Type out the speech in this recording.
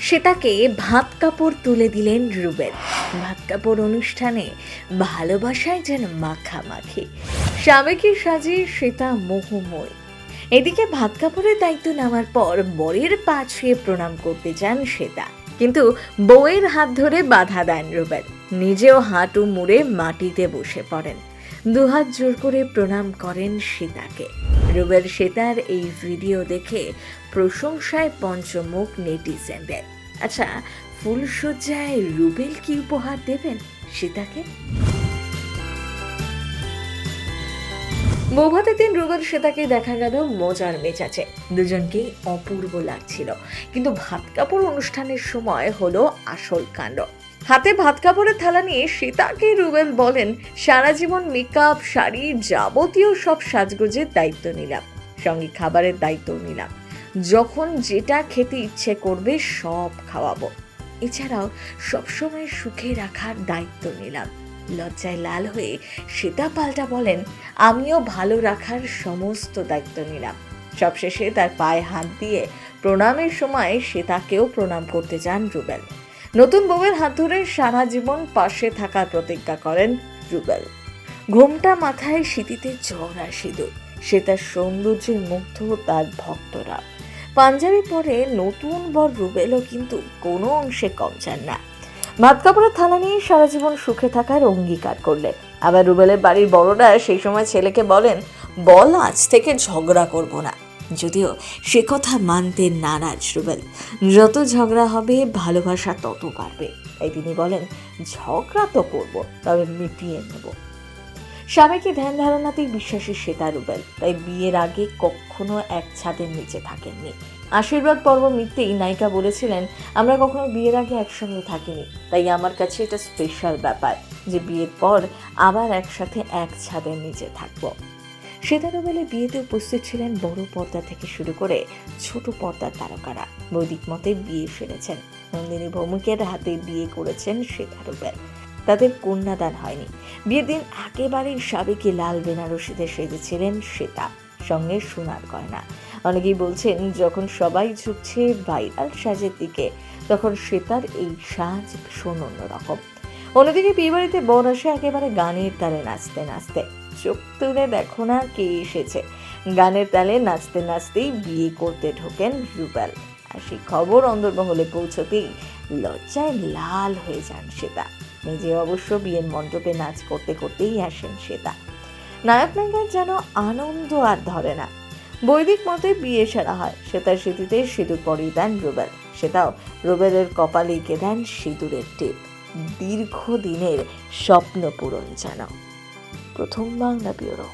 সেটাকে ভাত কাপড় তুলে দিলেন রুবেল। ভাত কাপড় অনুষ্ঠানে ভালোবাসায় যেন মাখামাখি, স্বামীকে সাজিয়ে সেটা মোহময়। এদিকে ভাত কাপড়ের দায়িত্ব নেওয়ার পর বরের পা ছুঁয়ে প্রণাম করতে চান শ্বেতা, কিন্তু বউয়ের হাত ধরে বাধা দেন রুবেল। নিজেও হাঁটু মুড়ে মাটিতে বসে পড়েন, দুহাত জোর করে প্রণাম করেন শ্বেতাকে। রুবেল শ্বেতার এই ভিডিও দেখে প্রশংসায় পঞ্চমুখ নেটিজেনদের। আচ্ছা, ফুলসজ্জায় রুবেল কি উপহার দেবেন শ্বেতাকে? বৌভাতের দিন রুবেল শ্বেতাকে দেখা গেল মজার মেজাজে, দুজনকেই অপূর্ব লাগছিল। কিন্তু ভাত কাপড় অনুষ্ঠানের সময় হলো আসল কাণ্ড। হাতে ভাত কাপড়ের থালা নিয়ে শ্বেতাকে রুবেল বলেন, সারা জীবন মেকআপ, শাড়ি, যাবতীয় সব সাজগোজের দায়িত্ব নিলাম, সঙ্গে খাবারের দায়িত্ব নিলাম। যখন যেটা খেতে ইচ্ছে করবে সব খাওয়াবো। এছাড়াও সবসময় সুখে রাখার দায়িত্ব নিলাম। লজ্জায় লাল হয়ে শ্বেতা পাল্টা বলেন, আমিও ভালো রাখার সমস্ত দায়িত্ব নিলাম। সবশেষে তার পায়ে হাত দিয়ে প্রণামের সময় শ্বেতাকেও প্রণাম করতে চান রুবেল। নতুন বউয়ের হাত ধরে সারা জীবন পাশে থাকার প্রতিজ্ঞা করেন রুবেল। ঘোমটা মাথায় শীতিতে চওড়া সিঁদুর, শ্বেতার সৌন্দর্যে মুগ্ধ তার ভক্তরা। পাঞ্জাবি পরে নতুন বর রুবেলও কিন্তু কোনো অংশে কম চান না। ভাত কাপড়ের থালা নিয়ে সারা জীবন সুখে থাকার অঙ্গীকার করলেন। আবার রুবেলের বাড়ির বড়রা সেই সময় ছেলেকে বলেন, বল আজ থেকে ঝগড়া করব না। যদিও সে কথা মানতে নারাজ রুবেল। যত ঝগড়া হবে ভালোবাসা তত বাড়বে। তাই তিনি বলেন, ঝগড়া তো করব, তবে মিটিয়ে নেব। স্বামীকে ধ্যান ধারণাতেই বিশ্বাসী শ্বেতা রুবেল, তাই বিয়ের আগে কখনো এক ছাদের নিচে থাকেননি। আশীর্বাদ পর্ব মিটতেই নায়িকা বলেছিলেন, আমরা কখনো বিয়ের আগে একসঙ্গে থাকিনি, তাই আমার কাছে এটা স্পেশাল ব্যাপার যে বিয়ের পর আবার একসাথে এক ছাদের নিচে থাকবো। শ্বেতা রুবেলের বিয়েতে উপস্থিত ছিলেন বড় পর্দা থেকে শুরু করে ছোট পর্দার তারকারা। বৈদিক মতে বিয়ে সেরেছেন। নন্দিনী ভৌমিকের হাতে বিয়ে করেছেন শ্বেতা রুবেল। তাদের কন্যাদান হয়নি। বিয়ের দিন একেবারে সাবেকি লাল বেনারসিতে সেজেছিলেন শ্বেতা, সঙ্গে সোনার গয়না। অনেকেই বলছেন, যখন সবাই ঝুঁকছে ভাইরাল সাজের দিকে, তখন শ্বেতার এই সাজ ভীষণ অন্যরকম। অন্যদিকে বিয়ে বাড়িতে বর আসে একেবারে গানের তালে নাচতে নাচতে। চোখ তুলে দেখো না কে এসেছে, গানের তালে নাচতে নাচতেই বিয়ে করতে ঢোকেন রুবেল। আর সেই খবর অন্দরমহলে পৌঁছতেই লজ্জায় লাল হয়ে যান শ্বেতা। নিজে অবশ্য বিয়ের মণ্ডপে নাচ করতে করতেই আসেন শ্বেতা। নায়ক নায়িকার যেন আনন্দ আর ধরে না। বৈদিক মতে বিয়ে সারা হয়। শ্বেতার স্মৃতিতে সিঁদুর পরিয়ে দেন রুবেল। সেটাও রুবেলের কপালে এঁকে দেন সিঁদুরের টিপ। দীর্ঘদিনের স্বপ্ন পূরণ যেন। প্রথম বাংলা ব্যুরো।